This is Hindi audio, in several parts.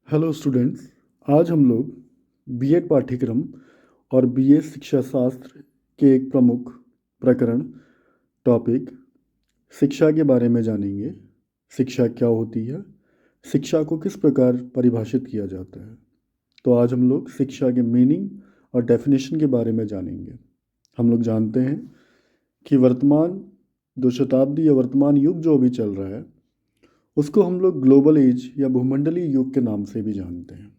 Hello students. आज हम लोग बीएड पाठ्यक्रम और बीए शिक्षा शास्त्र के एक प्रमुख प्रकरण टॉपिक शिक्षा के बारे में जानेंगे। शिक्षा क्या होती है, शिक्षा को किस प्रकार परिभाषित किया जाता है। तो आज हम लोग शिक्षा के मीनिंग और डेफिनेशन के बारे में जानेंगे। हम लोग जानते हैं कि वर्तमान जो शताब्दी या वर्तमान युग जो अभी चल रहा है उसको हम लोग ग्लोबल एज या भूमंडलीय युग के नाम से भी जानते हैं।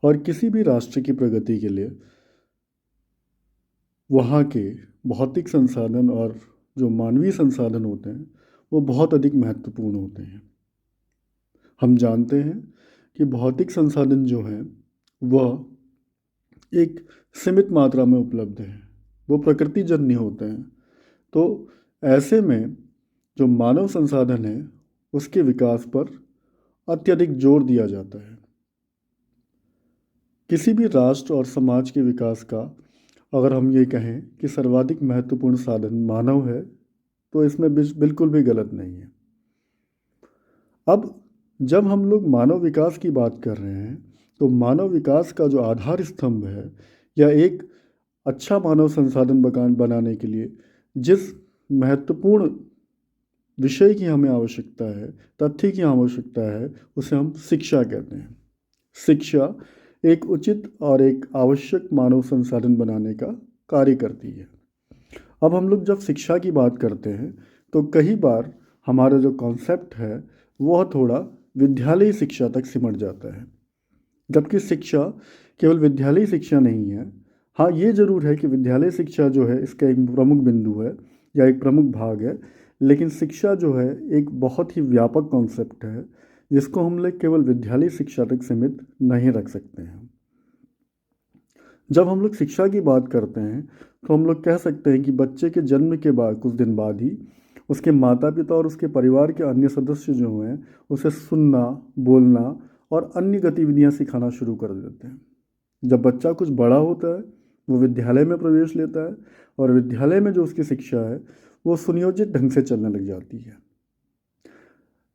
और किसी भी राष्ट्र की प्रगति के लिए वहाँ के भौतिक संसाधन और जो मानवीय संसाधन होते हैं वो बहुत अधिक महत्वपूर्ण होते हैं। हम जानते हैं कि भौतिक संसाधन जो हैं वह एक सीमित मात्रा में उपलब्ध है, वो प्रकृतिजन्य होते हैं। तो ऐसे में जो मानव संसाधन है उसके विकास पर अत्यधिक जोर दिया जाता है। किसी भी राष्ट्र और समाज के विकास का अगर हम ये कहें कि सर्वाधिक महत्वपूर्ण साधन मानव है तो इसमें बिल्कुल भी गलत नहीं है। अब जब हम लोग मानव विकास की बात कर रहे हैं तो मानव विकास का जो आधार स्तंभ है या एक अच्छा मानव संसाधन बनाने के लिए जिस महत्वपूर्ण विषय की हमें आवश्यकता है, तथ्य की आवश्यकता है, उसे हम शिक्षा कहते हैं। शिक्षा एक उचित और एक आवश्यक मानव संसाधन बनाने का कार्य करती है। अब हम लोग जब शिक्षा की बात करते हैं तो कई बार हमारा जो कॉन्सेप्ट है वह थोड़ा विद्यालयी शिक्षा तक सिमट जाता है, जबकि शिक्षा केवल विद्यालयी शिक्षा नहीं है। हाँ, ये ज़रूर है कि विद्यालय शिक्षा जो है इसका एक प्रमुख बिंदु है या एक प्रमुख भाग है, लेकिन शिक्षा जो है एक बहुत ही व्यापक कॉन्सेप्ट है जिसको हम लोग केवल विद्यालय शिक्षा तक सीमित नहीं रख सकते हैं। जब हम लोग शिक्षा की बात करते हैं तो हम लोग कह सकते हैं कि बच्चे के जन्म के बाद कुछ दिन बाद ही उसके माता पिता और उसके परिवार के अन्य सदस्य जो हैं उसे सुनना, बोलना और अन्य गतिविधियां सिखाना शुरू कर देते हैं। जब बच्चा कुछ बड़ा होता है वो विद्यालय में प्रवेश लेता है और विद्यालय में जो उसकी शिक्षा है वो सुनियोजित ढंग से चलने लग जाती है।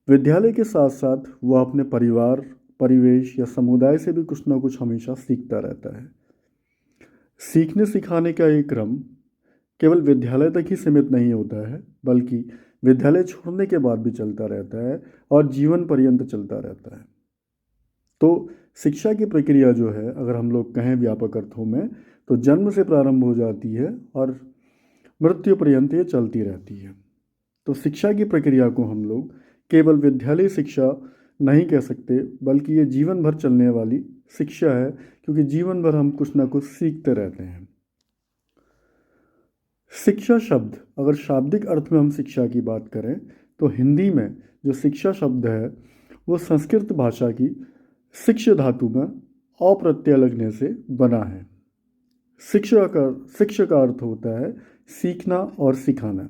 विद्यालय के साथ साथ वह अपने परिवार, परिवेश या समुदाय से भी कुछ ना कुछ हमेशा सीखता रहता है। सीखने सिखाने का ये क्रम केवल विद्यालय तक ही सीमित नहीं होता है, बल्कि विद्यालय छोड़ने के बाद भी चलता रहता है और जीवन पर्यंत चलता रहता है। तो शिक्षा की प्रक्रिया जो है अगर हम लोग कहें व्यापक अर्थों में तो जन्म से प्रारंभ हो जाती है और मृत्यु पर्यंत ये चलती रहती है। तो शिक्षा की प्रक्रिया को हम लोग केवल विद्यालय शिक्षा नहीं कह सकते, बल्कि ये जीवन भर चलने वाली शिक्षा है, क्योंकि जीवन भर हम कुछ ना कुछ सीखते रहते हैं। शिक्षा शब्द अगर शाब्दिक अर्थ में हम शिक्षा की बात करें तो हिंदी में जो शिक्षा शब्द है वो संस्कृत भाषा की शिक्ष धातु में अ प्रत्यय लगने से बना है। शिक्षा का अर्थ होता है सीखना और सिखाना।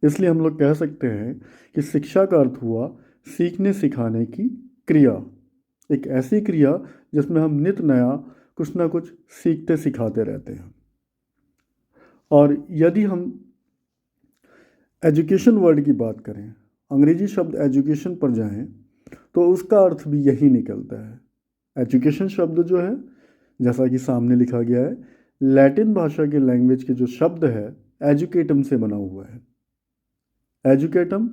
इसलिए हम लोग कह सकते हैं कि शिक्षा का अर्थ हुआ सीखने सिखाने की क्रिया, एक ऐसी क्रिया जिसमें हम नित नया कुछ ना कुछ सीखते सिखाते रहते हैं। और यदि हम एजुकेशन वर्ड की बात करें, अंग्रेजी शब्द एजुकेशन पर जाएं तो उसका अर्थ भी यही निकलता है। एजुकेशन शब्द जो है जैसा कि सामने लिखा गया है, लैटिन भाषा के लैंग्वेज के जो शब्द है एजुकेटम से बना हुआ है। एजुकेटम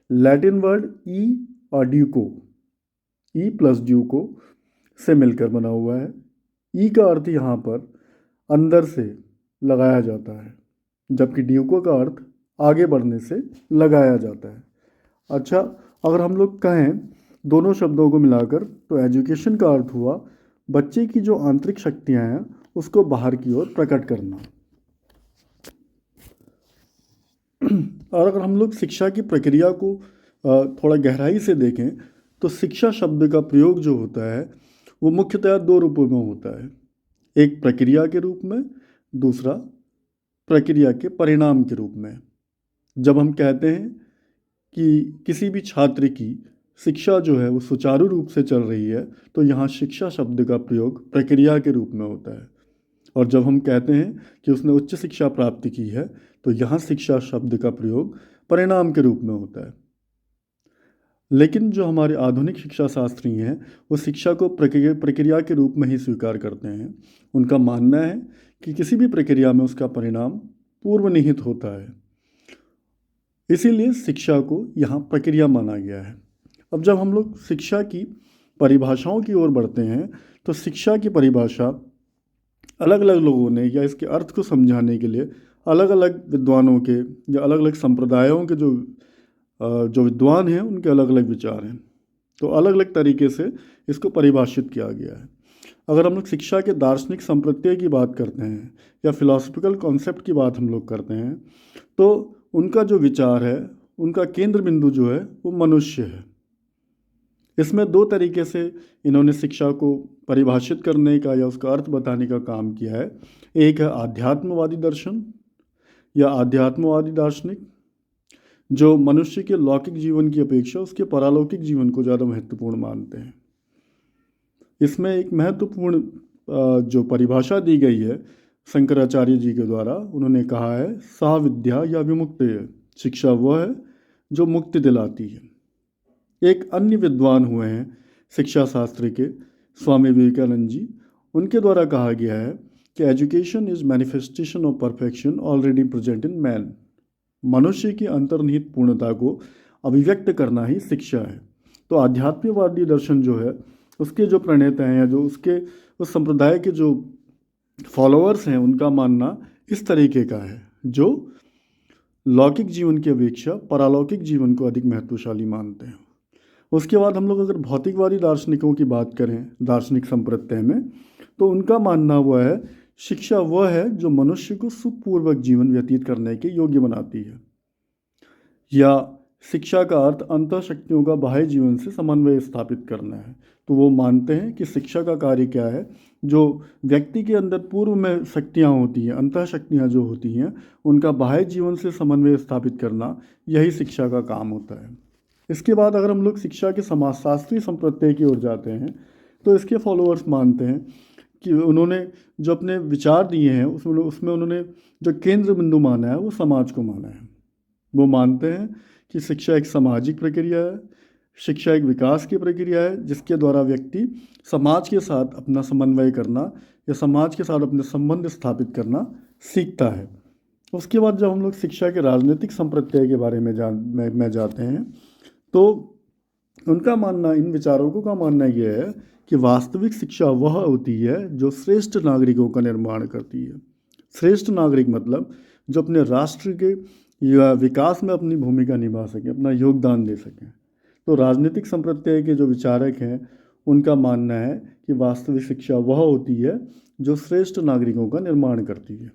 लैटिन वर्ड ई और ड्यूको, ई प्लस ड्यूको से मिलकर बना हुआ है। ई का अर्थ यहाँ पर अंदर से लगाया जाता है, जबकि ड्यूको का अर्थ आगे बढ़ने से लगाया जाता है। अच्छा, अगर हम लोग कहें दोनों शब्दों को मिलाकर तो एजुकेशन का अर्थ हुआ बच्चे की जो आंतरिक शक्तियाँ हैं उसको बाहर की ओर प्रकट करना। और अगर हम लोग शिक्षा की प्रक्रिया को थोड़ा गहराई से देखें तो शिक्षा शब्द का प्रयोग जो होता है वो मुख्यतः दो रूपों में होता है, एक प्रक्रिया के रूप में, दूसरा प्रक्रिया के परिणाम के रूप में। जब हम कहते हैं कि किसी भी छात्र की शिक्षा जो है वो सुचारू रूप से चल रही है तो यहाँ शिक्षा शब्द का प्रयोग प्रक्रिया के रूप में होता है। और जब हम कहते हैं कि उसने उच्च शिक्षा प्राप्त की है तो यहाँ शिक्षा शब्द का प्रयोग परिणाम के रूप में होता है। लेकिन जो हमारे आधुनिक शिक्षा शास्त्री हैं वो शिक्षा को प्रक्रिया के रूप में ही स्वीकार करते हैं। उनका मानना है कि किसी भी प्रक्रिया में उसका परिणाम पूर्व निहित होता है, इसीलिए शिक्षा को यहाँ प्रक्रिया माना गया है। अब जब हम लोग शिक्षा की परिभाषाओं की ओर बढ़ते हैं तो शिक्षा की परिभाषा अलग अलग लोगों ने या इसके अर्थ को समझाने के लिए अलग अलग विद्वानों के या अलग अलग संप्रदायों के जो विद्वान हैं उनके अलग अलग विचार हैं। तो अलग अलग तरीके से इसको परिभाषित किया गया है। अगर हम लोग शिक्षा के दार्शनिक संप्रत्यय की बात करते हैं या फिलॉसफिकल कॉन्सेप्ट की बात हम लोग करते हैं तो उनका जो विचार है, उनका केंद्र बिंदु जो है वो मनुष्य है। इसमें दो तरीके से इन्होंने शिक्षा को परिभाषित करने का या उसका अर्थ बताने का काम किया है। एक है आध्यात्मवादी दर्शन या आध्यात्मवादी दार्शनिक, जो मनुष्य के लौकिक जीवन की अपेक्षा उसके परालौकिक जीवन को ज़्यादा महत्वपूर्ण मानते हैं। इसमें एक महत्वपूर्ण जो परिभाषा दी गई है शंकराचार्य जी के द्वारा, उन्होंने कहा है सा विद्या या विमुक्ति है, शिक्षा वह है जो मुक्ति दिलाती है। एक अन्य विद्वान हुए हैं शिक्षा शास्त्र के स्वामी विवेकानंद जी, उनके द्वारा कहा गया है कि education is manifestation of perfection already present in man. मनुष्य की अंतर्निहित पूर्णता को अभिव्यक्त करना ही शिक्षा है। तो आध्यात्मिकवादी दर्शन जो है उसके जो प्रणेता हैं या जो उसके उस संप्रदाय के जो फॉलोअर्स हैं उनका मानना इस तरीके का है, जो लौकिक जीवन की अपेक्षा परालौकिक जीवन को अधिक महत्वशाली मानते हैं। उसके बाद हम लोग अगर भौतिकवादी दार्शनिकों की बात करें दार्शनिक संप्रत्यय में, तो उनका मानना हुआ है शिक्षा वह है जो मनुष्य को सुखपूर्वक जीवन व्यतीत करने के योग्य बनाती है, या शिक्षा का अर्थ अंतःशक्तियों का बाह्य जीवन से समन्वय स्थापित करना है। तो वो मानते हैं कि शिक्षा का कार्य क्या है, जो व्यक्ति के अंदर पूर्व में शक्तियाँ होती हैं, अंतःशक्तियाँ जो होती हैं, उनका बाह्य जीवन से समन्वय स्थापित करना, यही शिक्षा का काम होता है। इसके बाद अगर हम लोग शिक्षा के समाजशास्त्री संप्रत्यय की ओर जाते हैं तो इसके फॉलोअर्स मानते हैं कि उन्होंने जो अपने विचार दिए हैं उसमें उन्होंने जो केंद्र बिंदु माना है वो समाज को माना है। वो मानते हैं कि शिक्षा एक सामाजिक प्रक्रिया है, शिक्षा एक विकास की प्रक्रिया है जिसके द्वारा व्यक्ति समाज के साथ अपना समन्वय करना या समाज के साथ अपने संबंध स्थापित करना सीखता है। उसके बाद जब हम लोग शिक्षा के राजनीतिक संप्रत्यय के बारे में जाते हैं तो उनका मानना, इन विचारकों का मानना यह है कि वास्तविक शिक्षा वह होती है जो श्रेष्ठ नागरिकों का निर्माण करती है। श्रेष्ठ नागरिक मतलब जो अपने राष्ट्र के या विकास में अपनी भूमिका निभा सकें, अपना योगदान दे सकें। तो राजनीतिक संप्रत्यय के जो विचारक हैं उनका मानना है कि वास्तविक शिक्षा वह होती है जो श्रेष्ठ नागरिकों का निर्माण करती है।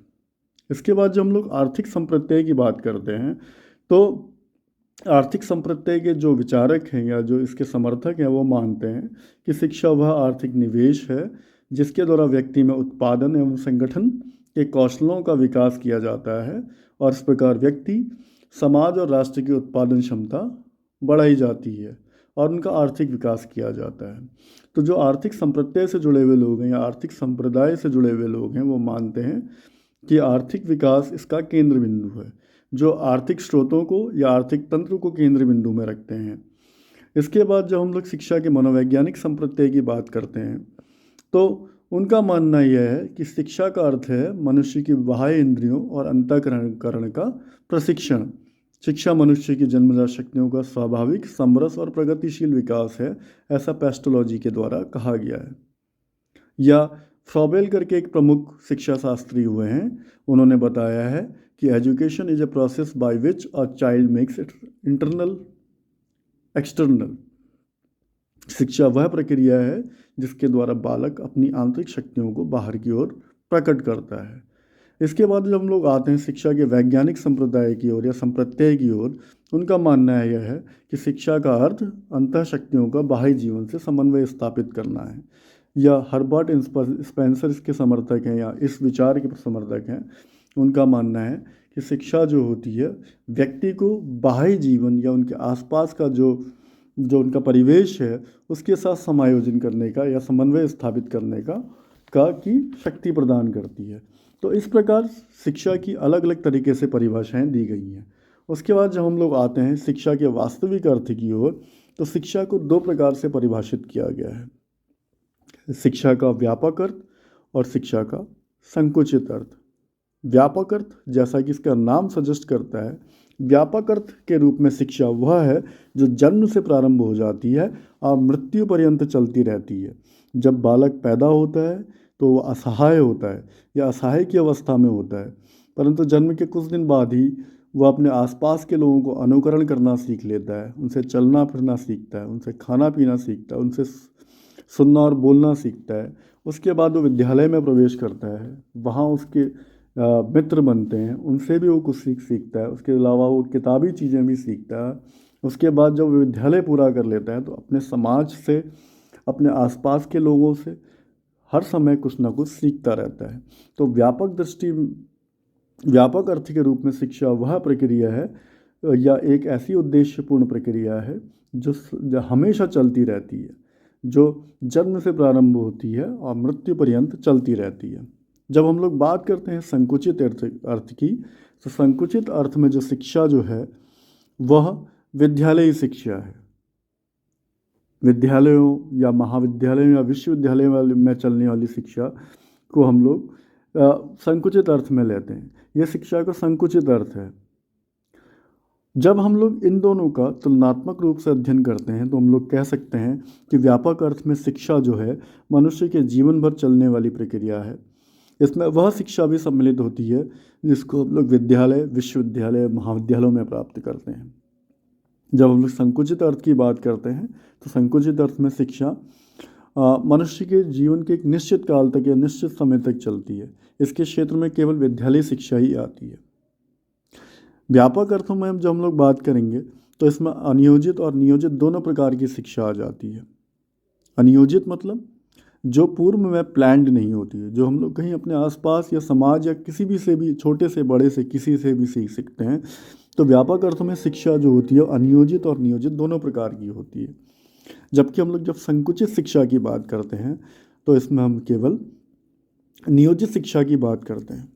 इसके बाद जब हम लोग आर्थिक संप्रत्यय की बात करते हैं तो आर्थिक संप्रत्यय के जो विचारक हैं या जो इसके समर्थक हैं वो मानते हैं कि शिक्षा वह आर्थिक निवेश है जिसके द्वारा व्यक्ति में उत्पादन एवं संगठन के कौशलों का विकास किया जाता है और इस प्रकार व्यक्ति, समाज और राष्ट्र की उत्पादन क्षमता बढ़ाई जाती है और उनका आर्थिक विकास किया जाता है। तो जो आर्थिक संप्रत्यय से जुड़े हुए लोग हैं या आर्थिक संप्रदाय से जुड़े हुए लोग हैं वो मानते हैं कि आर्थिक विकास इसका केंद्र बिंदु है, जो आर्थिक स्रोतों को या आर्थिक तंत्र को केंद्र बिंदु में रखते हैं। इसके बाद जब हम लोग शिक्षा के मनोवैज्ञानिक संप्रत्यय की बात करते हैं तो उनका मानना यह है कि शिक्षा का अर्थ है मनुष्य की बाह्य इंद्रियों और अंतःकरण का प्रशिक्षण। शिक्षा मनुष्य की जन्मजात शक्तियों का स्वाभाविक, समरस और प्रगतिशील विकास है, ऐसा पेस्टोलॉजी के द्वारा कहा गया है। या फ्रॉबेल करके एक प्रमुख शिक्षा शास्त्री हुए हैं, उन्होंने बताया है कि education is a process by which a child makes it internal external. शिक्षा वह प्रक्रिया है जिसके द्वारा बालक अपनी आंतरिक शक्तियों को बाहर की ओर प्रकट करता है। इसके बाद जब हम लोग आते हैं शिक्षा के वैज्ञानिक संप्रदाय की ओर या संप्रत्यय की ओर, उनका मानना यह है कि शिक्षा का अर्थ अंतःशक्तियों का बाह्य जीवन से समन्वय स्थापित करना है। या हर्बर्ट स्पेंसर इसके समर्थक हैं या इस विचार के समर्थक हैं, उनका मानना है कि शिक्षा जो होती है व्यक्ति को बाह्य जीवन या उनके आसपास का जो उनका परिवेश है उसके साथ समायोजन करने का या समन्वय स्थापित करने का की शक्ति प्रदान करती है। तो इस प्रकार शिक्षा की अलग अलग तरीके से परिभाषाएं दी गई हैं। उसके बाद जब हम लोग आते हैं शिक्षा के वास्तविक अर्थ की ओर, तो शिक्षा को दो प्रकार से परिभाषित किया गया है, शिक्षा का व्यापक अर्थ और शिक्षा का संकुचित अर्थ। व्यापक अर्थ, जैसा कि इसका नाम सजेस्ट करता है, व्यापक अर्थ के रूप में शिक्षा वह है जो जन्म से प्रारंभ हो जाती है और मृत्यु पर्यंत चलती रहती है। जब बालक पैदा होता है तो वह असहाय होता है या असहाय की अवस्था में होता है, परंतु जन्म के कुछ दिन बाद ही वह अपने आसपास के लोगों को अनुकरण करना सीख लेता है, उनसे चलना फिरना सीखता है, उनसे खाना पीना सीखता है, उनसे सुनना और बोलना सीखता है। उसके बाद वो विद्यालय में प्रवेश करता है, वहाँ उसके मित्र बनते हैं, उनसे भी वो कुछ सीखता है। उसके अलावा वो किताबी चीज़ें भी सीखता है। उसके बाद जब वो विद्यालय पूरा कर लेता है तो अपने समाज से, अपने आसपास के लोगों से हर समय कुछ ना कुछ सीखता रहता है। तो व्यापक अर्थ के रूप में शिक्षा वह प्रक्रिया है या एक ऐसी उद्देश्यपूर्ण प्रक्रिया है जो हमेशा चलती रहती है, जो जन्म से प्रारंभ होती है और मृत्यु पर्यंत चलती रहती है। जब हम लोग बात करते हैं संकुचित अर्थ की, तो संकुचित अर्थ में जो शिक्षा जो है वह विद्यालयी शिक्षा है। विद्यालयों या महाविद्यालयों या विश्वविद्यालयों में चलने वाली शिक्षा को हम लोग संकुचित अर्थ में लेते हैं। यह शिक्षा का संकुचित अर्थ है। जब हम लोग इन दोनों का तुलनात्मक रूप से अध्ययन करते हैं तो हम लोग कह सकते हैं कि व्यापक अर्थ में शिक्षा जो है मनुष्य के जीवन भर चलने वाली प्रक्रिया है। इसमें वह शिक्षा भी सम्मिलित होती है जिसको हम लोग विद्यालय, विश्वविद्यालय, महाविद्यालयों में प्राप्त करते हैं। जब हम लोग संकुचित अर्थ की बात करते हैं तो संकुचित अर्थ में शिक्षा मनुष्य के जीवन के एक निश्चित काल तक या निश्चित समय तक चलती है। इसके क्षेत्र में केवल विद्यालय शिक्षा ही आती है। व्यापक अर्थों में जब हम लोग बात करेंगे तो इसमें अनियोजित और नियोजित दोनों प्रकार की शिक्षा आ जाती है। अनियोजित मतलब जो पूर्व में प्लान्ड नहीं होती है, जो हम लोग कहीं अपने आसपास या समाज या किसी भी से भी, छोटे से बड़े से किसी से भी सीख सकते हैं। तो व्यापक अर्थों में शिक्षा जो होती है अनियोजित और नियोजित दोनों प्रकार की होती है। जबकि हम लोग जब संकुचित शिक्षा की बात करते हैं तो इसमें हम केवल नियोजित शिक्षा की बात करते हैं।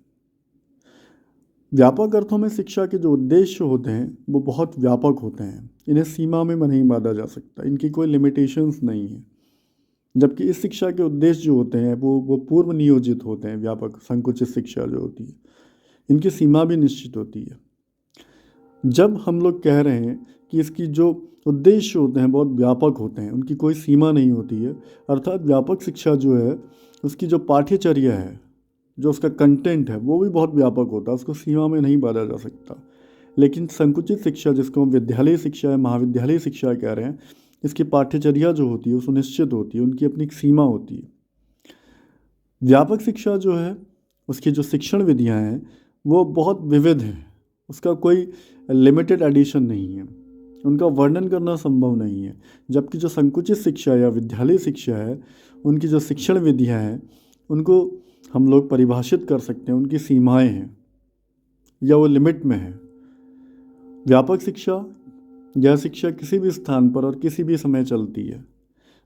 व्यापक अर्थों में शिक्षा के जो उद्देश्य होते हैं वो बहुत व्यापक होते हैं, इन्हें सीमा में नहीं बांधा जा सकता, इनकी कोई लिमिटेशंस नहीं है। जबकि इस शिक्षा के उद्देश्य जो होते हैं वो पूर्व नियोजित होते हैं। व्यापक संकुचित शिक्षा जो होती है इनकी सीमा भी निश्चित होती है। जब हम लोग कह रहे हैं कि इसकी जो उद्देश्य होते हैं बहुत व्यापक होते हैं, उनकी कोई सीमा नहीं होती है, अर्थात व्यापक शिक्षा जो है उसकी जो पाठ्यचर्या है, जो उसका कंटेंट है वो भी बहुत व्यापक होता है, उसको सीमा में नहीं बांधा जा सकता। लेकिन संकुचित शिक्षा, जिसको हम विद्यालय शिक्षा या महाविद्यालय शिक्षा कह रहे हैं, इसकी पाठ्यचर्या जो होती है वो सुनिश्चित होती है, उनकी अपनी सीमा होती है। व्यापक शिक्षा जो है उसकी जो शिक्षण विधियाँ हैं वो बहुत विविध हैं, उसका कोई लिमिटेड एडिशन नहीं है, उनका वर्णन करना संभव नहीं है। जबकि जो संकुचित शिक्षा या विद्यालय शिक्षा है उनकी जो शिक्षण विधियाँ हैं उनको हम लोग परिभाषित कर सकते हैं, उनकी सीमाएं हैं या वो लिमिट में है। व्यापक शिक्षा यह शिक्षा किसी भी स्थान पर और किसी भी समय चलती है,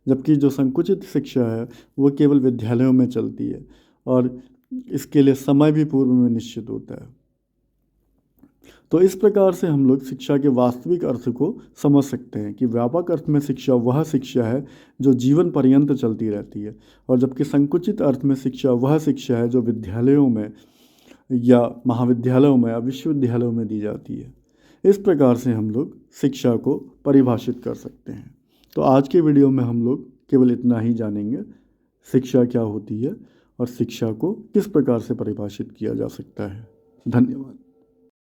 जबकि जो संकुचित शिक्षा है वो केवल विद्यालयों में चलती है और इसके लिए समय भी पूर्व में निश्चित होता है। तो इस प्रकार से हम लोग शिक्षा के वास्तविक अर्थ को समझ सकते हैं कि व्यापक अर्थ में शिक्षा वह शिक्षा है जो जीवन पर्यंत चलती रहती है, और जबकि संकुचित अर्थ में शिक्षा वह शिक्षा है जो विद्यालयों में या महाविद्यालयों में या विश्वविद्यालयों में दी जाती है। इस प्रकार से हम लोग शिक्षा को परिभाषित कर सकते हैं। तो आज के वीडियो में हम लोग केवल इतना ही जानेंगे, शिक्षा क्या होती है और शिक्षा को किस प्रकार से परिभाषित किया जा सकता है। धन्यवाद।